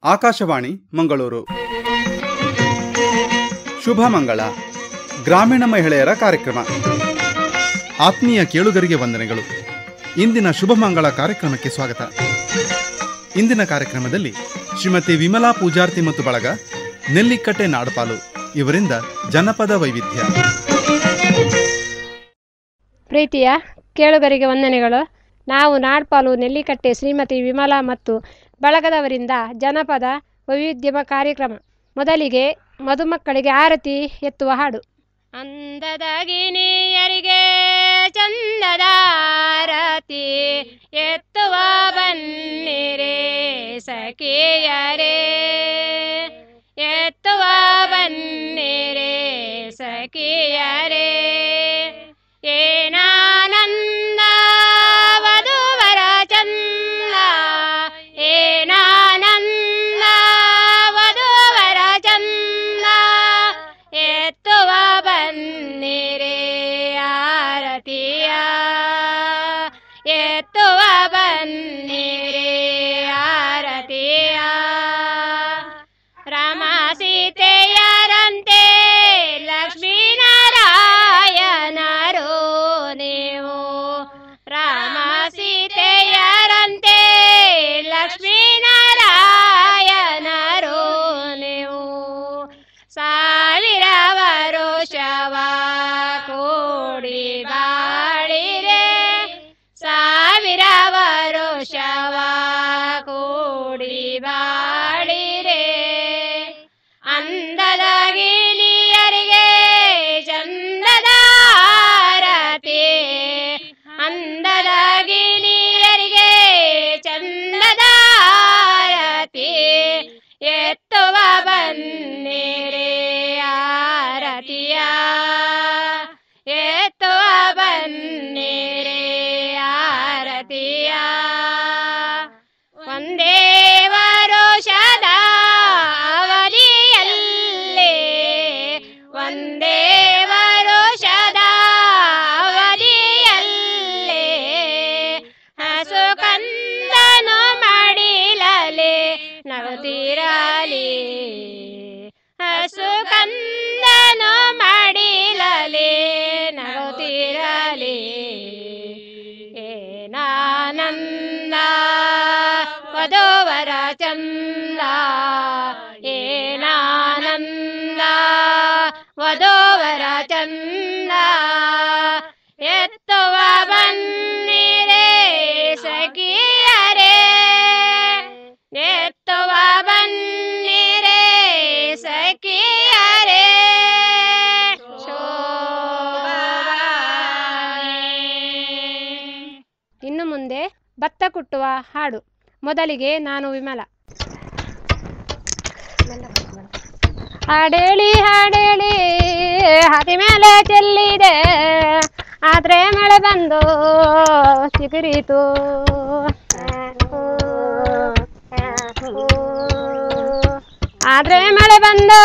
ಆಕಾಶವಾಣಿ ಮಂಗಳೂರು. ಶುಭ ಮಂಗಳ ಗ್ರಾಮೀಣ ಮಹಿಳೆಯರ ಕಾರ್ಯಕ್ರಮ. ಆತ್ಮೀಯ ಕೇಳುಗರಿಗೆ ವಂದನೆಗಳು. ಇಂದಿನ ಶುಭ ಮಂಗಳ ಕಾರ್ಯಕ್ರಮಕ್ಕೆ ಸ್ವಾಗತ. ಇಂದಿನ ಕಾರ್ಯಕ್ರಮದಲ್ಲಿ ಶ್ರೀಮತಿ ವಿಮಲಾ ಪೂಜಾರ್ತಿ ಮತ್ತು ಬಳಗ, ನೆಲ್ಲಿಕಟ್ಟೆ ನಾಡಪಾಲು ಇವರಿಂದ ಜನಪದ ವೈವಿಧ್ಯ. ಪ್ರೀತಿಯ ಕೇಳುಗರಿಗೆ ವಂದನೆಗಳು. ನಾವು ನಾಡಪಾಲು ನೆಲ್ಲಿಕಟ್ಟೆ ಶ್ರೀಮತಿ ವಿಮಲಾ ಮತ್ತು ಬಳಗದವರಿಂದ ಜನಪದ ವೈವಿಧ್ಯಮ ಕಾರ್ಯಕ್ರಮ. ಮೊದಲಿಗೆ ಮಧುಮಕ್ಕಳಿಗೆ ಆರತಿ ಎತ್ತುವ ಹಾಡು. ಅಂದದ ಗಿಣಿಯರಿಗೆ ಚಂದದ ಆರತಿ ಎತ್ತುವ ಬನ್ನಿರೆ ಸಖಿಯರೇ, ಎತ್ತುವ ಬನ್ನಿರೆ ಸಖಿಯರೇ. ಏನಾನಂದ ವಧುವರ ಚಂದ, ಏನಾನಂದ ವಧುವರ ಚಂದ, ಎತ್ತುವ ಬನ್ನಿರೆ ಆರತಿಯ, ಎತ್ತುವ ಬನ್ನಿರೆ ಆರತಿಯ. ರಾಮ ಸೀತೆಯರಂತೆ ಲಕ್ಷ್ಮೀನಾರಾಯಣರು ನೀವು, ರಾಮ ಸೀತೆಯರಂತೆ ಲಕ್ಷ್ಮೀನಾರಾಯಣರು ನೀವು. ಸಾವಿರ ವರುಷವ ಕೂಡಿ ಬಾಳಿರೆ, ಸಾವಿರ ವರುಷವ ಕೂಡಿ ಬಾಳಿರೆ. ಅಂದದ ಗಿಳಿಯರಿಗೆ ಚಂದದ ಆರತಿ, ಅಂದದ ಗಿಳಿಯರಿಗೆ ಚಂದದ ಆರತಿ ಎತ್ತುವ ಬನ್ನಿರೆ ಆರತಿಯ, ಎತ್ತುವ ಬನ್ನಿರೆ ಆರತಿಯ. ಒಂದೇ ವರುಷದ ಅವಧಿಯಲ್ಲಿ, ಒಂದೇ ವರುಷದ ಅವಧಿಯಲ್ಲಿ ಹಸು ಕಂದನು ಮಡಿಲಲೆ ನಗುತ್ತಿರಲಿ, ಹಸು ಕಂದನು ಮಡಿಲಲೆ ನಗುತ್ತಿರಲಿ. ಏನಾನಂದ ವಧುವರ ಚಂದ, ಏನಾನಂದ ವಧುವರ ಚಂದ, ಎತ್ತುವ ಬನ್ನಿರೆ ಸಖಿಯರೇ, ಎತ್ತುವ ಬನ್ನಿರೆ ಸಖಿಯರೇ. ಇನ್ನು ಮುಂದೆ ಭತ್ತ ಕುಟ್ಟುವ ಹಾಡು. ಮೊದಲಿಗೆ ನಾನು ವಿಮಲ. ಹಾಡೇಳಿ ಹಾಡೇಳಿ ಹಾದಿ ಮೇಲೆ ಚೆಲ್ಲಿದೆ, ಆದ್ರೆ ಮಳೆ ಬಂದು ಚಿಗುರಿತು, ಆದ್ರೆ ಮಳೆ ಬಂದು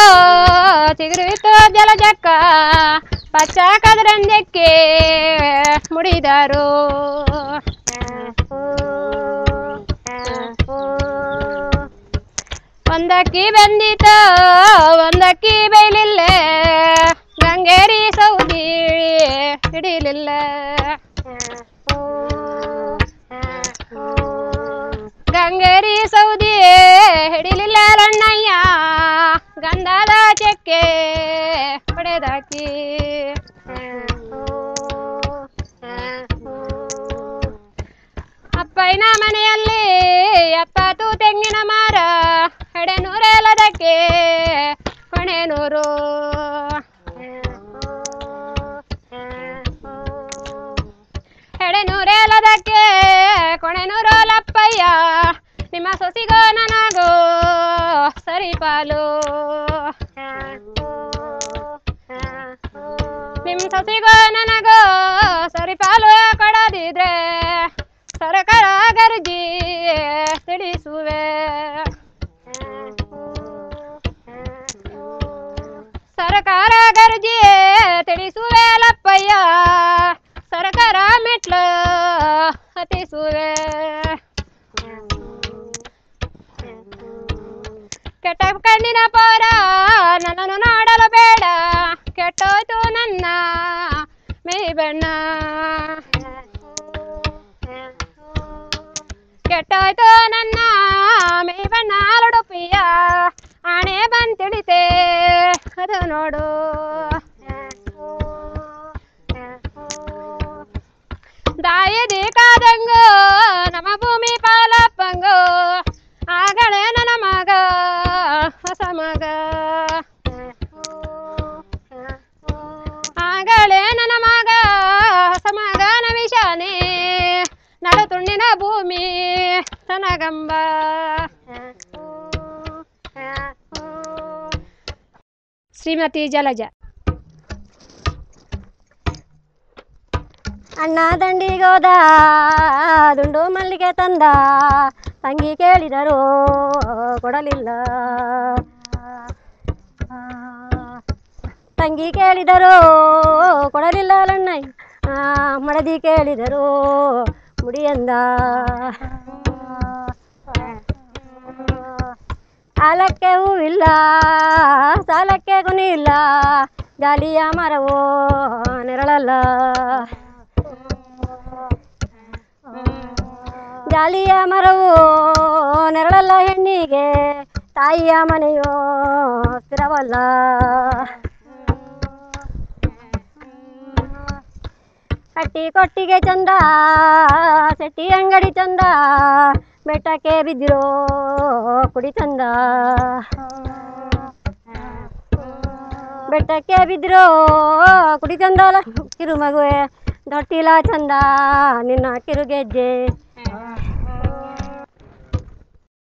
ಚಿಗುರಿತು ಜಲಜಕ್ಕ, ಪಚ್ಚ ಕದರಂಜಕ್ಕೆ ಮುಡಿದರು. ಒಂದಕ್ಕಿ ಬಂದಿತು ಒಂದಕ್ಕಿ ಬೈಲಿಲ್ಲ, ಗಂಗೇರಿ ಸೌದಿ ಹಿಡಿಲಿಲ್ಲ. ಗಂಗೇರಿ ಸೌದಿ ಹಿಡಿಲಿಲ್ಲ ರಣ್ಣಯ್ಯ, ಗಂಧದ ಚೆಕ್ಕೆ ಹೊಡೆದಾಕಿ. ಅಪ್ಪಯ್ಯನ ಮನೆಯಲ್ಲಿ 70 ತೆಂಗಿನ ಮರ, ಎಡೆನೂರೆಲ್ಲದಕ್ಕೆ ಕೊಣೆನೂರು. ಎಡೆನೂರೆಲ್ಲದಕ್ಕೆ ಕೊಣೆನೂರು ಲಪ್ಪಯ್ಯ, ನಿಮ್ಮ ಸೊಸಿಗೋ ನನಗೋ ಸರಿಪಾಲು, ನಿಮ್ಮ ಸೊಸಿಗೋ ನನಗೋ ಸರಿಪಾಲು ಕೊಡದಿದ್ರೆ ಸರಕಾರ ಗರ್ಜಿ ತಿಳಿಸುವೆ. ಸರಕಾರ ಗರ್ಜಿ ತಿಳಿಸುವೆ ಲಪ್ಪಯ್ಯ, ಸರಕಾರ ಮೆಟ್ಲು ಹತ್ತಿಸುವೆ. ಕೆಟ್ಟ ಕಣ್ಣಿನ ಪೋರ ನನ್ನನ್ನು ನೋಡಲು ಬೇಡ, ಕೆಟ್ಟೋಯ್ತು ನನ್ನ ಮೈ ಬಣ್ಣ, ಕೆಟ್ಟೋಯ್ತು ನನ್ನ ಮೈ ಬಣ್ಣ ಲುಡುಪಿಯ ಆಣೆ ಬಂತಿಳಿತೆ ಅದು ನೋಡು. ದಾಯದಿ ಕಾದಂಗು ನಮ್ಮ ಭೂಮಿ ಪಾಲಪ್ಪಂಗು, ಆಗಳೇ ನನ್ನ ಮಗ ಹೊಸ ಮಗ, ಆಗಳೇ ನನ್ನ ಮಗ ಹೊಸ ಮಗನ ವಿಷಾನೆ ನಡು ತುಂಡಿನ ಭೂಮಿ ತನಗಂಬ. ಶ್ರೀಮತಿ ಜಲಜ. ಅಣ್ಣ ದಂಡಿಗೋದ ದುಂಡು ಮಲ್ಲಿಗೆ ತಂದ, ತಂಗಿ ಕೇಳಿದರು ಕೊಡಲಿಲ್ಲ, ತಂಗಿ ಕೇಳಿದರು ಕೊಡಲಿಲ್ಲ ಲಣ್ಣಯ್ಯ, ಮಡದಿ ಕೇಳಿದರು ಮುಡಿಯಂದ. ಆಲಕ್ಕೆ ಹೂವಿಲ್ಲ ಸಾಲಕ್ಕೆ ಗುಣಿಯಿಲ್ಲ, ಜಾಲಿಯ ಮರವೋ ನೆರಳಲ್ಲ, ಜಾಲಿಯ ಮರವು ನೆರಳಲ್ಲ ಹೆಣ್ಣಿಗೆ, ತಾಯಿಯ ಮನೆಯೋ ಸ್ಥಿರವಲ್ಲ. ಕಟ್ಟಿ ಕೊಟ್ಟಿಗೆ ಚಂದ ಸೆಟ್ಟಿ ಅಂಗಡಿ ಚಂದ, ಬೆಟ್ಟಕ್ಕೆ ಬಿದ್ದಿರೋ ಕುಡಿ ಚಂದ, ಬೆಟ್ಟಕ್ಕೆ ಬಿದ್ದಿರೋ ಕುಡಿ ಚಂದ ಕಿರುಮಗುವೆ ದೊಟ್ಟಿಲ ಚಂದ ನಿನ್ನ ಕಿರುಗೆಜ್ಜೆ.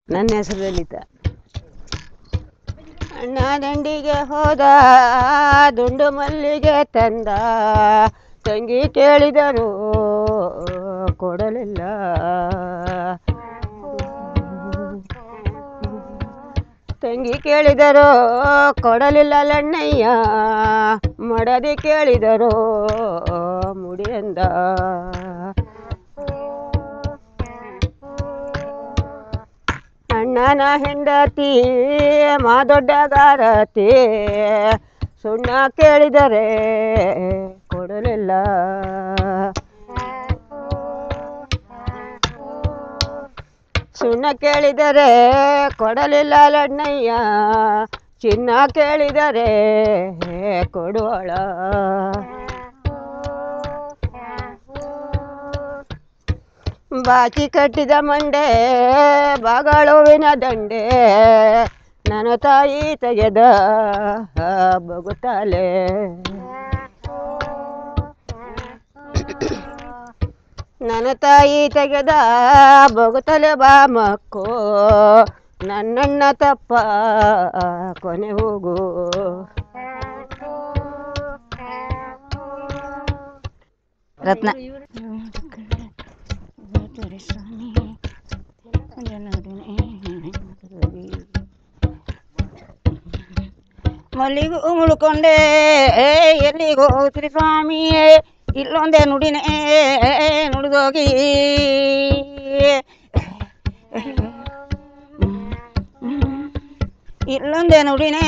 ನನ್ನ ಹೆಸರು ಲಲಿತಾ. ಅಣ್ಣ ದಂಡಿಗೆ ಹೋದ ದುಂಡು ಮಲ್ಲಿಗೆ ತಂದ, ತಂಗಿ ಕೇಳಿದರು ಕೊಡಲಿಲ್ಲ, ತಂಗಿ ಕೇಳಿದರು ಕೊಡಲಿಲ್ಲ ಲಣ್ಣಯ್ಯ, ಮಡದಿ ಕೇಳಿದರು ಮುಡಿಯಂದ. ಅಣ್ಣನ ಹೆಂಡತಿ ಮಾದೊಡ್ಡಗಾರತಿ, ಸುಣ್ಣ ಕೇಳಿದರೆ ಕೊಡಲಿಲ್ಲ, ಸುಣ್ಣ ಕೇಳಿದರೆ ಕೊಡಲಿಲ್ಲ ಲಣ್ಣಯ್ಯ, ಚಿನ್ನ ಕೇಳಿದರೆ ಕೊಡುವಳ. ಬಾಕಿ ಕಟ್ಟಿದ ಮಂಡೆ ಬಾಗಾಳುವಿನ ದಂಡೆ, ನನ್ನ ತಾಯಿ ತೆಗೆದ ಬಗುತ್ತಾಲೆ. ನನ್ನ ತಾಯಿ ತೆಗೆದ ಬಗುತ್ತಲೆ ಬಾ ಮಕ್ಕೋ, ನನ್ನಣ್ಣ ತಪ್ಪ ಕೊನೆ ಹೋಗು. ರತ್ನ. ಮಲ್ಲಿಗೂ ಮುಳ್ಕೊಂಡೆ ಎಲ್ಲಿಗೋ ಹೋಗ್ತೀರಿ ಸ್ವಾಮಿ, ಇಲ್ಲೊಂದೇ ನುಡಿನೇ ನುಡಿದೋಗಿ, ಇಲ್ಲೊಂದೇ ನುಡಿನೇ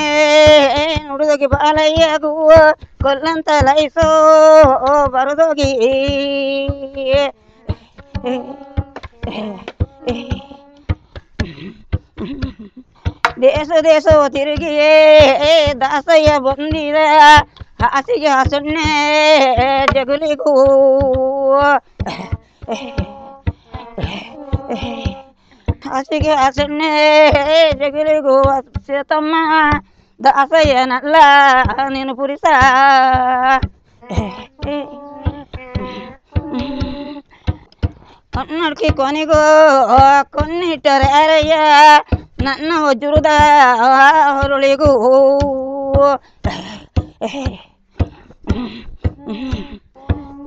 ನುಡಿದೋಗಿ, ಬಾಲಯ್ಯಗೂ ಕೊಲ್ಲಂತ ಲೈಸೋ ಬರದೋಗಿ. ದೇಶ ದೇಶ ತಿರುಗಿಯೇ ದಾಸಯ್ಯ ಬಂದಿದ, ಹಾಸಿಗೆ ಹಸುಣ್ಣೆ ಜಗುಲಿಗೂ, ಹಾಸಿಗೆ ಹಸುಣ್ಣೆ ಜಗುಲಿಗೂ ತಮ್ಮ ದಾಸಯ್ಯನಲ್ಲ ನೀನು ಪುರಿಸ. ಕನ್ನಡಕಿ ಕೊನೆಗೂ ಕೊನ್ನಿಟ್ಟರಯ್ಯ, ನನ್ನ ವಜ್ರದ ಹೊರಳಿಗೂ.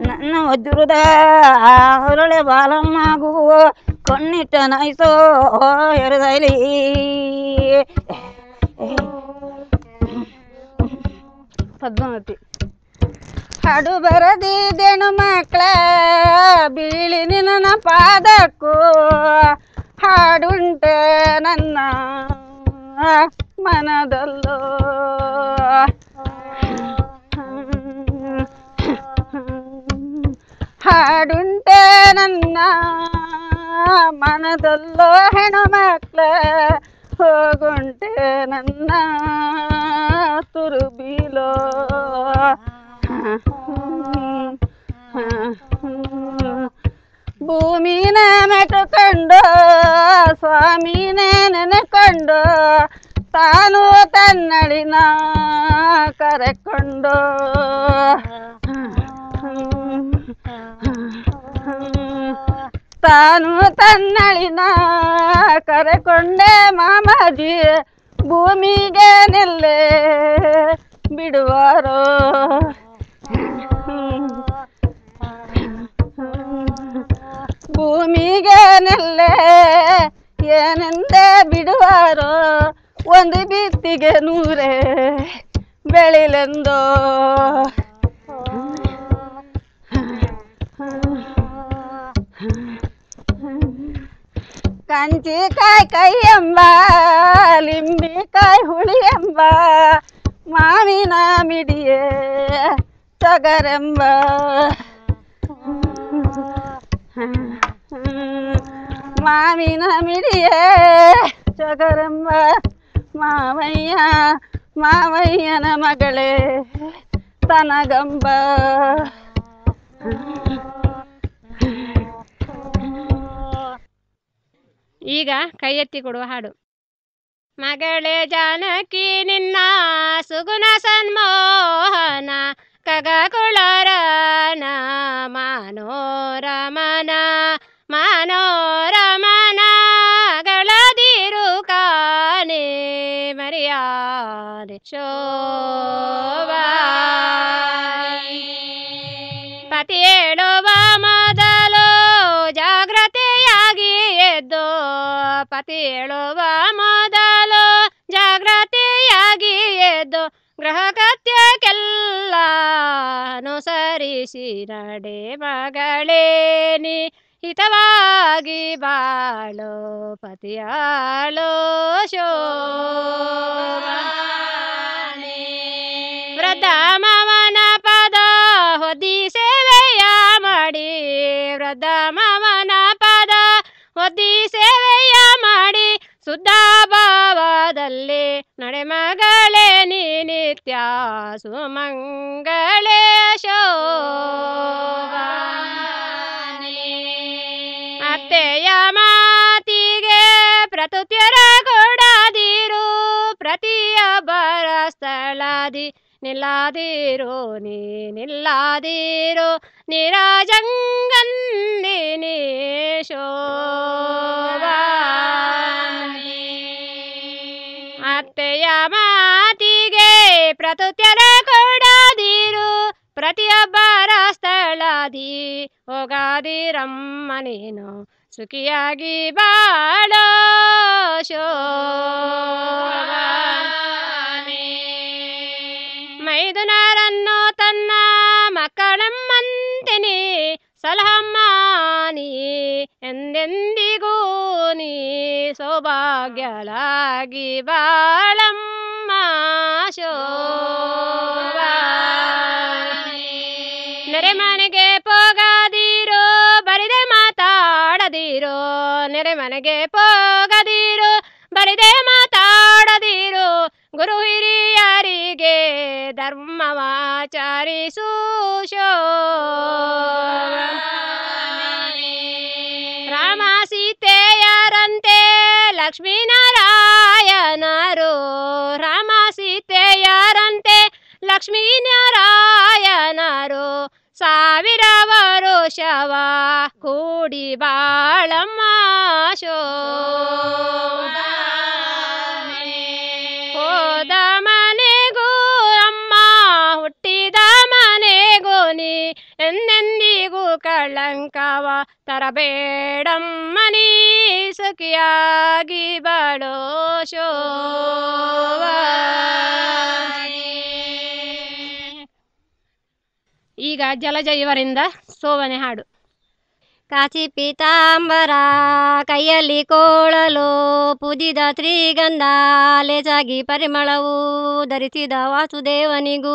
ನನ್ನ ವಜ್ರದ ಹೊರಳೆ ಬಾಲಮ್ಮಗೂ ಕಣ್ಣಿಟ್ಟ ನೈಸೋ ಎರದೈಲಿ. ಪದ್ಮಾವತಿ. ಹಾಡು ಬರದಿದ್ದೇನು ಮಕ್ಕಳ ಬೀಳಿ ನಿನ್ನ ಪಾದಕ್ಕೂ, ಹಾಡುಂಟೆ ನನ್ನ ಮನದಲ್ಲೋ ಹಾಡುಂಟೆ ನನ್ನ ಮನದಲ್ಲೋ ಹೆಣ್ಣು ಮಕ್ಕಳ ಹೋಗುಂಟೆ ನನ್ನ ತುರುಬಿಲೋ ಭೂಮಿನ ಮೆಟ್ಟುಕೊಂಡು ಸ್ವಾಮಿನೇ ನೆನೆಕೊಂಡು ತಾನು ತನ್ನಳಿನ ಕರೆಕೊಂಡು ತಾನು ತನ್ನಳಿನ ಕರೆಕೊಂಡೆ ಮಾಮಾಜಿ ಭೂಮಿಗೆ ನೆಲ್ಲೆ ಬಿಡುವಾರೋ ಭೂಮಿಗೆ ನೆಲ್ಲೆ ಏನೆಂದೇ ಬಿಡುವಾರೋ ಒಂದು ಬಿತ್ತಿಗೆ ನೂರೇ ಬೆಳಿಲೆಂದೋ ಕಂಚಿಕಾಯಿ ಕೈ ಎಂಬ ಲಿಂಬಿಕಾಯಿ ಹುಳಿ ಎಂಬ ಮಾವಿನ ಮಿಡಿಯೇ ತೊಗರೆಂಬ ಮಾವಿನ ಮಿಡಿಯೇ ತೊಗರೆಂಬ ಮಾವಯ್ಯನ ಮಗಳೇ ತನಗಂಬ ಈಗ ಕೈ ಎತ್ತಿ ಕೊಡುವ ಹಾಡು. ಮಗಳೇ ಜಾನಕಿ ನಿನ್ನ ಸುಗುಣ ಸನ್ಮೋಹನ ಕಗಕುಳರನ ಮನೋರಮನ ಮನೋರಮನ ಗಳದಿರು ಕಾನೆ ಮರ್ಯಾದೆ ಶೋಭಾ ಪತಿ ಹೇಳುವ ಮೊದಲು ಜಾಗ್ರತೆಯಾಗಿ ಎದ್ದು ಪತಿ ಹೇಳುವ ಮೊದಲು ಜಾಗ್ರತೆಯಾಗಿ ಎದ್ದು ಗ್ರಹಕತ್ಯಕ್ಕೆಲ್ಲ ಅನುಸರಿಸಿ ನಡೆ ಮಗಳೇನಿ ಹಿತವಾಗಿ ಬಾಳೋ ಪತಿಯಾಳೋ ಶೋಭಾನೆ ವೃದ್ಧ ಮಾವನ ಪದ ಹೊದ್ದಿ ಸೇವೆಯ ಮಾಡಿ ವೃದ್ಧ ಮಾವನ ಪದ ಹೊದ್ದಿ ಸೇವೆಯ ಮಾಡಿ ಶುದ್ಧ ಭಾವದಲ್ಲಿ ನಡೆ ಮಗಳೇ ನೀ ನಿತ್ಯ ಸುಮಂಗಳೇ ಶೋಭಾನೆ ಅತ್ತೆಯ ಮಾತಿಗೆ ಪ್ರತ್ಯುತ್ತರ ಕೊಡದಿರು ಪ್ರತಿಯೊಬ್ಬರ ಸ್ಥಳದಿ ನಿಲ್ಲಾದಿರು ನೀ ನಿಲ್ಲಾದಿರು ನಿರಾಜಂಗಂದಿನಿ ಶೋಭಾನೆ ಅತ್ತೆಯ ಮಾತಿಗೆ ಪ್ರತ್ಯುತ್ತರ ಕೊಡದಿರು ಪ್ರತಿಯೊಬ್ಬರ ಸ್ಥಳದಿ ಹೋಗಾದಿರಮ್ಮ ನೀನು ಸುಖಿಯಾಗಿ ಬಾಳೋ ಶೋಭಾನೆ ಮೈದುನರನ್ನು ತನ್ನ ಮಕ್ಕಳಮ್ಮಂತೆ ಸಲಹಮ್ಮ ನೀ ಎಂದೆಂದಿಗೂ ನೀ ಸೌಭಾಗ್ಯಳಾಗಿ ಬಾಳಮ್ಮ ಶೋಭಾನೆ ನೆರೆ ಮನೆಗೆ ಪೋಗದಿರೋ ಬರಿದೆ ಮಾತಾಡದಿರೋ ನೆರೆ ಮನೆಗೆ ಪೋಗದಿರೋ ಬರಿದೆ ಮಾತಾಡದಿರೋ ಗುರು ಹಿರಿಯರಿಗೆ ಧರ್ಮವಾಚರಿಸು ಶೋಭಾನೆ ರಾಮ ಸೀತೆಯರಂತೆ ಲಕ್ಷ್ಮೀನಾರಾಯಣರು ರಾಮ ಸೀತೆಯರಂತೆ ಲಕ್ಷ್ಮೀನಾರಾಯಣರು ಸಾವಿರ ವರುಷವ ಕೂಡಿ ಬಾಳಮ್ಮ ಶೋಭಾನೆ ಹೋದ ಮನೆಗೂ ಅಮ್ಮ ಹುಟ್ಟಿದ ಮನೆಗೂ ನೀ ಎಂದೆಂದಿಗೂ ಕಳಂಕವ ತರಬೇಡಮ್ಮ ನೀ ಸುಖಿಯಾಗಿ ಬಾಳೋ ಶೋಭಾನೆ ಈಗ ಜಲಜ ಇವರಿಂದ ಸೋವನೆ ಹಾಡು. ಕಾಚಿ ಪೀತಾಂಬರ ಕೈಯಲ್ಲಿ ಕೋಳಲು ಪೂಜಿದ ಶ್ರೀಗಂಧ ಲೇಸಾಗಿ ಪರಿಮಳವು ಧರಿಸಿದ ವಾಸುದೇವನಿಗೂ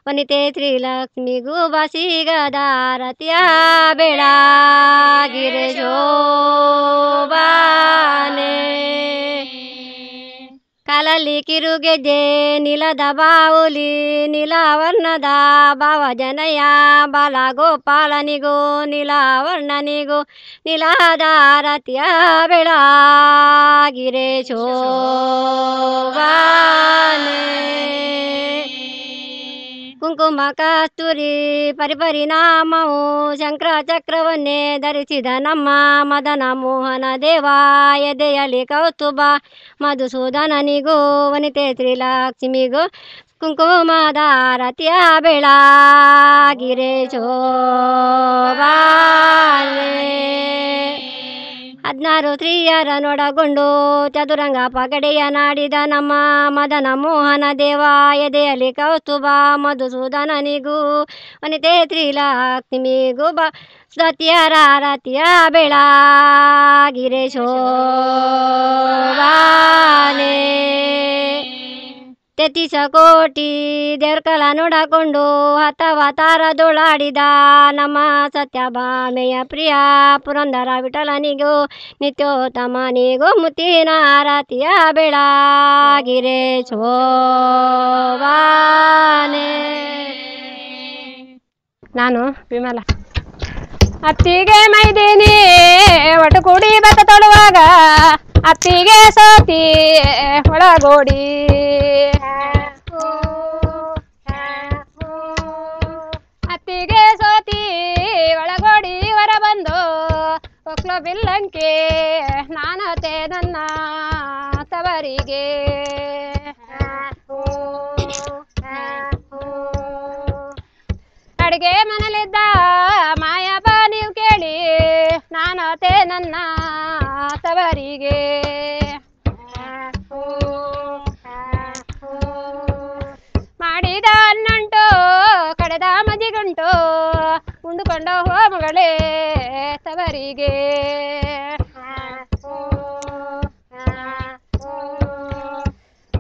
ವನಿತೆ ಶ್ರೀಲಕ್ಷ್ಮಿಗೂ ಬಾಸಿಗದ ರತಿಯ ಬೆಳಗಿರೆ ಶೋಭಾನೆ ಕಾಲಲ್ಲಿ ಕಿರುಗೆಜ್ಜೆ ನೀಲದ ಬಾವುಲಿ ನೀಲಾವರ್ಣದ ಭಾವಜನಯ ಬಾಲಗೋಪಾಲನಿಗೂ ನೀಲಾವರ್ಣನಿಗೂ ನೀಲದ ರತಿಯ ಬೆಳಗಿರೆ ಶೋಭಾನೆ ಕುಂಕುಮ ಕಸ್ತೂರಿ ಪರಿಪರಿಣಾಮವು ಶಂಕರ ಚಕ್ರವನ್ನೇ ಧರಿಸಿದ ನಮ್ಮ ಮದನ ಮೋಹನ ದೇವ ಎದೆಯಲ್ಲಿ ಕೌಸ್ತುಭ ಮಧುಸೂದನನಿಗೂ ವನಿತೆ ಶ್ರೀಲಕ್ಷ್ಮಿಗೂ ಕುಂಕುಮದ ರತಿಯ ಬೆಳಗಿರೆ ಶೋಭಾನೆ 16 ಸ್ತ್ರೀಯರನ್ನೊಳಗೊಂಡು ಚದುರಂಗ ಪಗಡೆಯ ನಾಡಿದ ನಮ್ಮ ಮದನ ಮೋಹನ ದೇವ ಎದೆಯಲ್ಲಿ ಕೌಸ್ತುಭ ಮಧುಸೂದನನಿಗೂ ವನಿತೆ ಶ್ರೀಲಕ್ಷ್ಮಿಗೂ ಸತಿಯರ ರತಿಯ ಬೆಳಗಿರೆ ಶೋಭಾನೆ 33 ಕೋಟಿ ದೇವ್ರಕಲ ನೋಡಕೊಂಡು ಹತವತಾರದೊಳಾಡಿದ ನಮ್ಮ ಸತ್ಯಭಾಮೆಯ ಪ್ರಿಯ ಪುರಂದರ ವಿಠಲನಿಗೂ ನಿತ್ಯೋತ್ತಮನಿಗೂ ಮುತ್ತಿನ ರತಿಯ ಬೆಳಗಿರೆ ಶೋಭಾನೆ. ನಾನು ವಿಮಲ. ಅತ್ತಿಗೆ ಮೈದಿನಿ ಒಟ್ಟು ಕೂಡಿ ಬತ್ತ ತೊಳುವಾಗ ಅತ್ತಿಗೆ ಸೋತಿ ಒಳಗೋಡಿ ಅತ್ತಿಗೆ ಸೋತಿ ಒಳಗೋಡಿ ಹೊರ ಬಂದು ಒಕ್ಲ ಬಿಲ್ಲಂಕೆ ನಾನತೆ ನನ್ನ ತವರಿಗೆ ಅಡಿಗೆ ಮನಲಿದ್ದ ಮಾಯಪ್ಪ ನೀವು ಕೇಳಿ ನಾನತೆ ನನ್ನ ತವರಿಗೆ ಮಾಡಿದ ಅನ್ನಂಟು ಕಡೆದ ಮಜ್ಜಿಗುಂಟು ಉಂಡುಕೊಂಡ ಹೋಮಗಳೇ ತವರಿಗೆ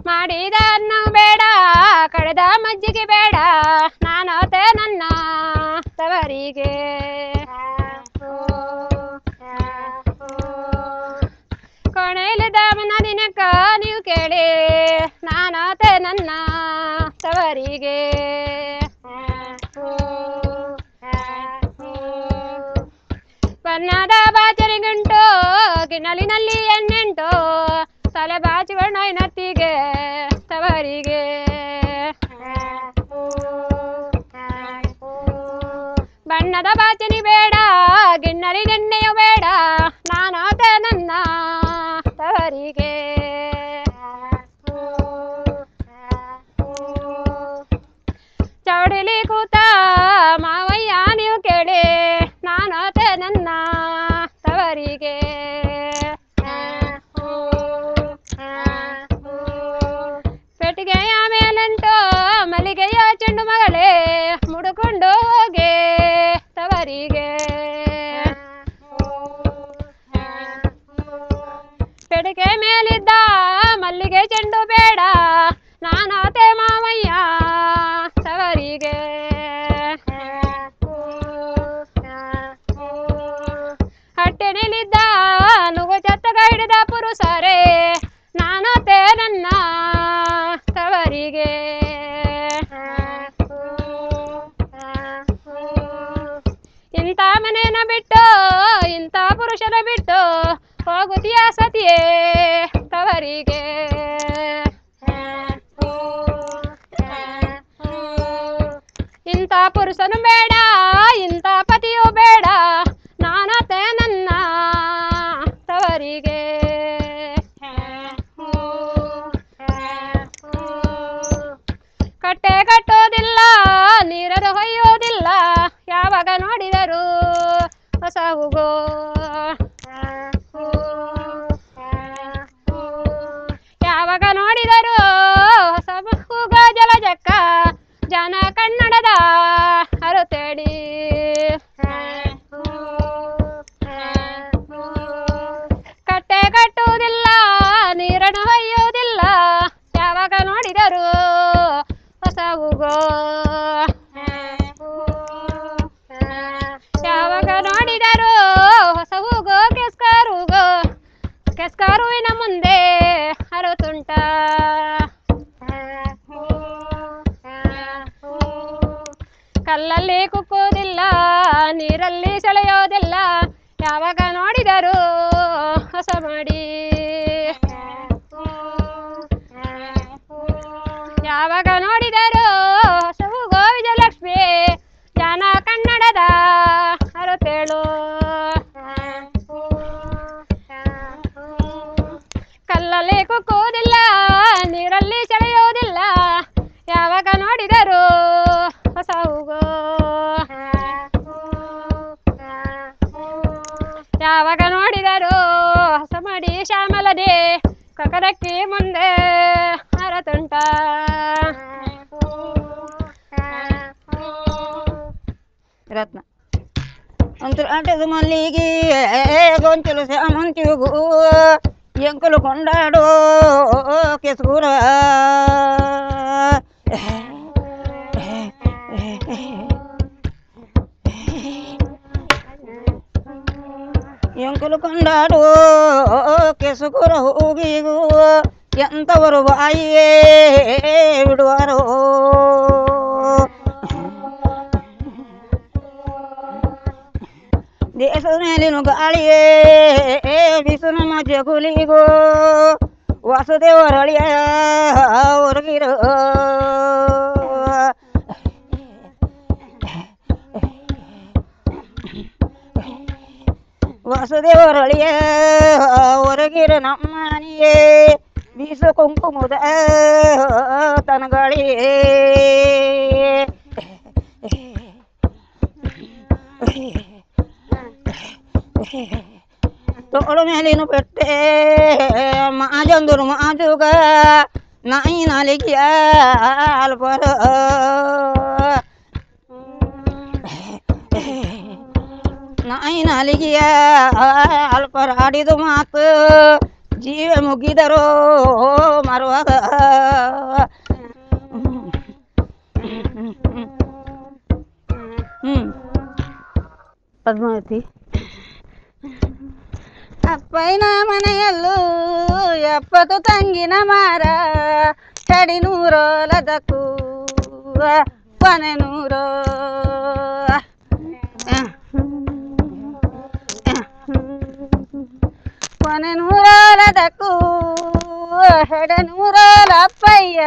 ಮಾಡಿದ ಅನ್ನ ಬೇಡ ಕಡೆದ ಮಜ್ಜಿಗೆ ಬೇಡ ನಾನತೆ ನನ್ನ ತವರಿಗೆ ಕೊನೆಯಲ್ಲಿದ್ದ ಮನ ದಿನಕ್ಕ ನೀವು ಕೇಳಿ ನಾನತೆ ನನ್ನ ತವರಿಗೆ ಬಣ್ಣದ ಬಾಚರಿಗುಂಟು ಗಿಣಲಿನಲ್ಲಿ ಎಣ್ಣೆಂಟು ತಲೆ ಬಾಚಿಕೊಂಡು ನತ್ತಿಗೆ ತವರಿಗೆ ಬಣ್ಣದ ಬಾಚನಿ ಬೇಡ ಗಿಣ್ಣಲಿ ನೆಣ್ಣೆಯು ಬೇಡ ನಾನತೆ ನನ್ನ ತವರಿಗೆ ಚೌಡಿಲಿ ಕೂತ ಮಾವಯ್ಯ ನೀವು ಕೇಳಿ ನಾನತೆ ನನ್ನ ತವರಿಗೆ ಪೆಟ್ಟಿಗೆಯ ಮೇಲಂಟು ಮಲ್ಲಿಗೆಯ ಚೆಂಡು ಮಗಳೇ ಮುಡುಕೊಂಡು ಹೋಗೆ ತವರಿಗೆ ಪೆಟ್ಟಿಗೆ ಮೇಲಿದ್ದ ಮಲ್ಲಿಗೆ ಚೆಂಡು ಬೇಡ ನಾನತೆ ಮಾವಯ್ಯ ತವರಿಗೆ ಹಟ್ಟೆನೆಲಿದ್ದ ನುಗು ಚತ್ತಗ ಹಿಡಿದ ಪುರುಷರೇ ನಾನತೆ ನನ್ನ ತವರಿಗೆ ಇಂಥ ಮನೇನ ಬಿಟ್ಟು ಇಂಥ ಪುರುಷನ ಬಿಟ್ಟು ಹೋಗುತ್ತೀಯ ಸತಿಯೇ ತವರಿಗೆ ಇಂಥ ಪುರುಷನು ಬೇಡ ಇಂಥ ಪತಿಯು ಬೇಡ ನಾನತೆ ನನ್ನ ತವರಿಗೆ ಕಟ್ಟೆ ಕಟ್ಟೋದಿಲ್ಲ ನೀರನ್ನು ಹೊಯ್ಯೋದಿಲ್ಲ ಯಾವಾಗ ನೋಡಿದರು ಹೊಸ ಹೂಗೋ ಯಾವಾಗ ನೋಡಿದರು ಹೊಸ ಹೂಗೋ ಜಲಜಕ್ಕ ಜನ ಕನ್ನಡದ ಅರುತೇಡಿ ನೋಡಿದರು ಹೊಸ ಹೂಗೋ ಯಾವಾಗ ನೋಡಿದರು ಹೊಸ ಹೂಗೋ ಕೆಸ್ಕಾರುವಿನ ಮುಂದೆ ಅರತುಂಟ ಕಲ್ಲಲ್ಲಿ ಕುಕ್ಕುವುದಿಲ್ಲ ನೀರಲ್ಲಿ ಸೆಳೆಯೋದಿಲ್ಲ ಯಾವಾಗ ನೋಡಿದರು ಹೊಸ ಮಾಡಿ ಯಾವಾಗ ನೋಡಿದರು ಹೊಸವು ಗೋವಿಜಲಕ್ಷ್ಮಿ ಜಾನ ಕನ್ನಡದ ಅರತೇಳು ಕಲ್ಲಲ್ಲಿ ಕುಕ್ಕುವುದಿಲ್ಲ ನೀರಲ್ಲಿ ಸೆಳೆಯುವುದಿಲ್ಲ ಯಾವಾಗ ನೋಡಿದರು ಹೊಸ ಹೂಗೋ ಯಾವಾಗ ನೋಡಿದರು ಹೊಸ ಮಾಡಿ ಶ್ಯಾಮಲದೆ ಕಕರಕ್ಕಿ ಮುಂದೆ ಅರತುಂಟ ರತ್ನ ಅಂತರಾಟದ ಮಲ್ಲಿಗೆ ಗೊಂಚಲು ಶಾಮಂತಿಗೂ ಎಂಕಲು ಕೊಂಡಾಡೋ ಕೆಸೂರ ಎಂಕಲು ಕೊಂಡಾಡೋ ಕೆಸುಕುರ ಹೋಗಿಗೂ ಎಂತವರು ಬಾಯಿಯೇ ಬಿಡುವರೋ ದೇಶದ ಮೇಲಿನ ಗಾಳಿಯೇ ಬಿಸು ನಮ್ಮ ಜಗುಲಿಗೋ ವಾಸುದೇವರಳಿಯ ಹೊರಗಿರೋ ವಾಸುದೇವರಳಿಯ ಹೊರಗಿರ ನಮ್ಮನಿಯೇ ಬೀಸು ಕುಂಕುಮದ ತನಗಳಿಯೇ ತೋಳು ಮೇಲಿನ ಪೆಟ್ಟೆ ಮಾಜಂದರು ಮಾಜುಗ ನಾಯಿ ನಾಲಿಗೆಯ ಅಲ್ಪರ ನಾಯಿ ನಾಲಿಗೆಯ ಅಲ್ಪರಾಡಿದು ಮಾತು ಜೀವ ಮುಗಿದರೋ ಮರುವಾಗ ಪದ್ಮಾವತಿ ಅಪ್ಪಯ್ಯನ ಮನೆಯಲ್ಲೂ 70 ತಂಗಿನ ಮಾರ ಚಡಿ ನೂರೋಲದಕ್ಕೂ ಕೊನೆ ನೂರೋ ಕೊನೆ ನೂರೋಲದಕ್ಕೂ ಹೆಡೆ ನೂರೋಲ ಅಪ್ಪಯ್ಯ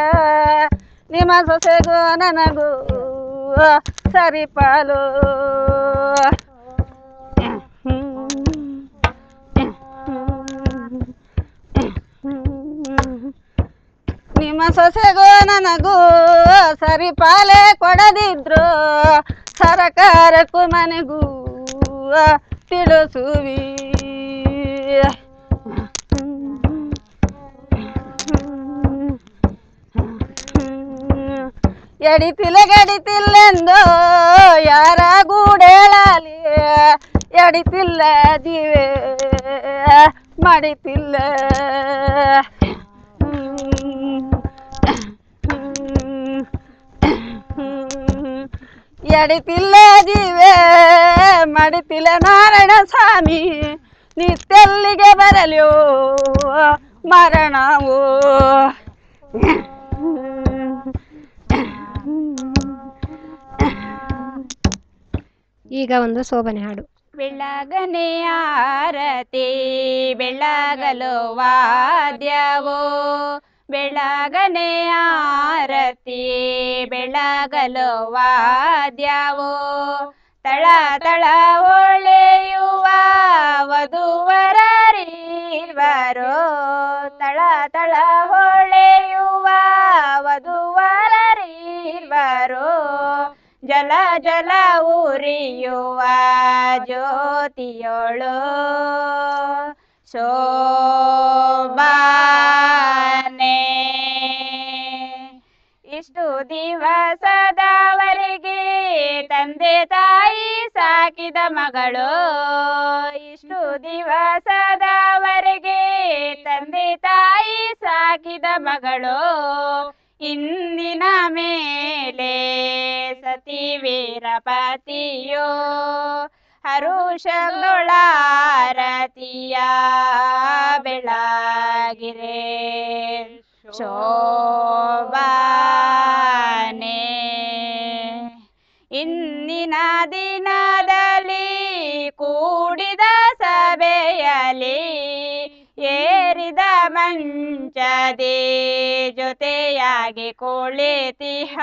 ನಿಮ್ಮ ಸೊಸೆಗೂ ನನಗೂ ಸರಿಪಾಲು ನಿಮ್ಮ ಸೊಸೆಗೂ ನನಗೂ ಸರಿಪಾಲೆ ಕೊಡದಿದ್ರು ಸರಕಾರಕ್ಕೂ ಮನೆಗೂ ತಿಳಿಸುವಿ ಎಡಿತಿಲ್ಲೆಂದು ಯಾರ ಗೂಡೇಳಲಿ ಎಡಿತಿಲ್ಲ ದಿವೆ ಮಾಡಿತಿಲ್ಲ ಎಡಿತಿಲ್ಲ ದಿವೆ ಮಾಡಿತಿಲ್ಲ ನಾರಾಯಣ ಸ್ವಾಮಿ ನಿತ್ತೆಲ್ಲಿಗೆ ಬರಲ್ಯೋ ಮರಣವು ಈಗ ಒಂದು ಶೋಭನೆ ಹಾಡು. ಬೆಳಗನೆ ಆರತಿ ಬೆಳಗಲು ವಾದ್ಯವೋ ಬೆಳಗನೆ ಆರತಿ ಬೆಳಗಲು ವಾದ್ಯವೋ ತಳ ತಳ ಹೊಳೆಯುವ ವಧುವರರಿರುವರೋ ತಳ ತಳ ಹೊಳೆಯುವ ವಧುವರರಿರುವರೋ ಜಲ ಜಲ ಉರಿಯುವ ಜ್ಯೋತಿಯೋಳು ಶೋಭಾನೆ ಇಷ್ಟು ದಿವಸದವರೆಗೆ ತಂದೆ ತಾಯಿ ಸಾಕಿದ ಮಗಳು ಇಷ್ಟು ದಿವಸದವರೆಗೆ ತಂದೆ ತಾಯಿ ಸಾಕಿದ ಮಗಳು ಇಂದಿನ ಮೇಲೆ ಸತಿ ವೀರಪತಿಯೋ ಹರುಷದೊಳಾರತಿಯ ಬೆಳಗಿರೆ ಶೋಭಾನೆ. ಇಂದಿನ ದಿನದಲ್ಲಿ ಕೂಡಿದ ಸಭೆಯಲ್ಲಿ ಏರಿದ ಮಂಚದೆ ಜೊತೆಯಾಗಿ ಕುಳಿತಿಹ.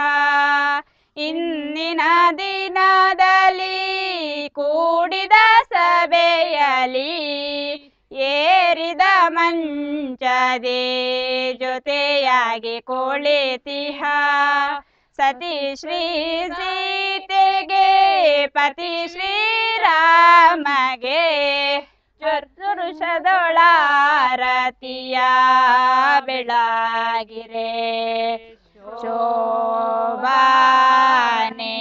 ಇಂದಿನ ದಿನದಲ್ಲಿ ಕೂಡಿದ ಸಭೆಯಲ್ಲಿ ಏರಿದ ಮಂಚದೆ ಜೊತೆಯಾಗಿ ಕುಳಿತಿಹ. ಸತಿ ಶ್ರೀ ಸೀತೆಗೆ ಪತಿ ಶ್ರೀರಾಮಗೆ ಚತುರುಷದೊಳಾರತಿಯ ಬೆಳಗಿರೆ ಶೋಭಾನೆ.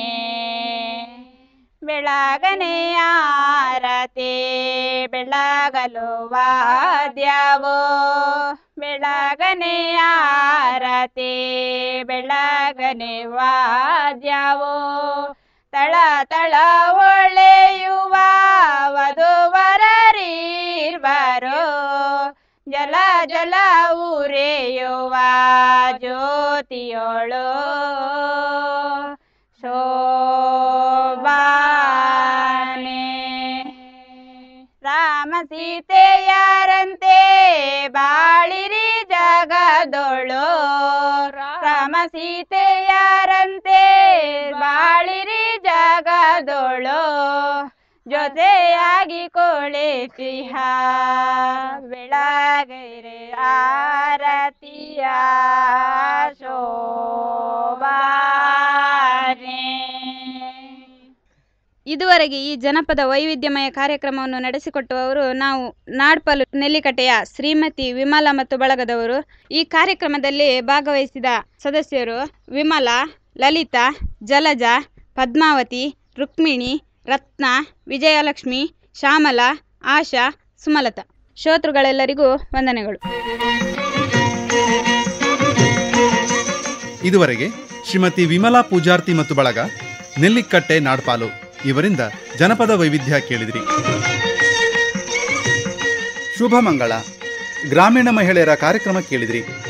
ಬೆಳಗನೆ ಆರತಿ ಬೆಳಗಲು ವಾದ್ಯವೋ ಬೆಳಗನೆ ಆರತಿ ಬೆಳಗನೆ ವಾದ್ಯವೋ. ತಳ ತಳ ಹೊಳೆಯುವ ವಧುವರರಿರ್ವರೋ ಜಲ ಜಲ ಉರಿಯುವ ಜ್ಯೋತಿಯೋಳು ಶೋಭಾನೆ. ರಾಮ ಸೀತೆಯರಂತೆ ಬಾಳಿರಿ ಜಗದೊಳು ರಾಮ ಸೀತೆಯರಂತೆ ಬಾಳಿರಿ ಜಗದೊಳು ಜೊತೆಯಾಗಿ ಕುಳಿತಿಹ. ಬೆಳಗಿರೆ ಆರತಿಯ ಶೋಭಾನೆ. ಇದುವರೆಗೆ ಈ ಜನಪದ ವೈವಿಧ್ಯಮಯ ಕಾರ್ಯಕ್ರಮವನ್ನು ನಡೆಸಿಕೊಟ್ಟವರು ನಾವು ನಾಡ್ಪಲು ನೆಲ್ಲಿಕಟ್ಟೆಯ ಶ್ರೀಮತಿ ವಿಮಲಾ ಮತ್ತು ಬಳಗದವರು. ಈ ಕಾರ್ಯಕ್ರಮದಲ್ಲಿ ಭಾಗವಹಿಸಿದ ಸದಸ್ಯರು ವಿಮಲಾ, ಲಲಿತಾ, ಜಲಜಾ, ಪದ್ಮಾವತಿ, ರುಕ್ಮಿಣಿ, ರತ್ನ, ವಿಜಯಲಕ್ಷ್ಮಿ, ಶ್ಯಾಮಲಾ, ಆಶಾ, ಸುಮಲತಾ. ಶ್ರೋತೃಗಳೆಲ್ಲರಿಗೂ ವಂದನೆಗಳು. ಇದುವರೆಗೆ ಶ್ರೀಮತಿ ವಿಮಲಾ ಪೂಜಾರ್ತಿ ಮತ್ತು ಬಳಗ, ನೆಲ್ಲಿಕಟ್ಟೆ, ನಾಡ್ಪಾಲು ಇವರಿಂದ ಜನಪದ ವೈವಿಧ್ಯ ಕೇಳಿದಿರಿ. ಶುಭ ಮಂಗಳ ಗ್ರಾಮೀಣ ಮಹಿಳೆಯರ ಕಾರ್ಯಕ್ರಮ ಕೇಳಿದಿರಿ.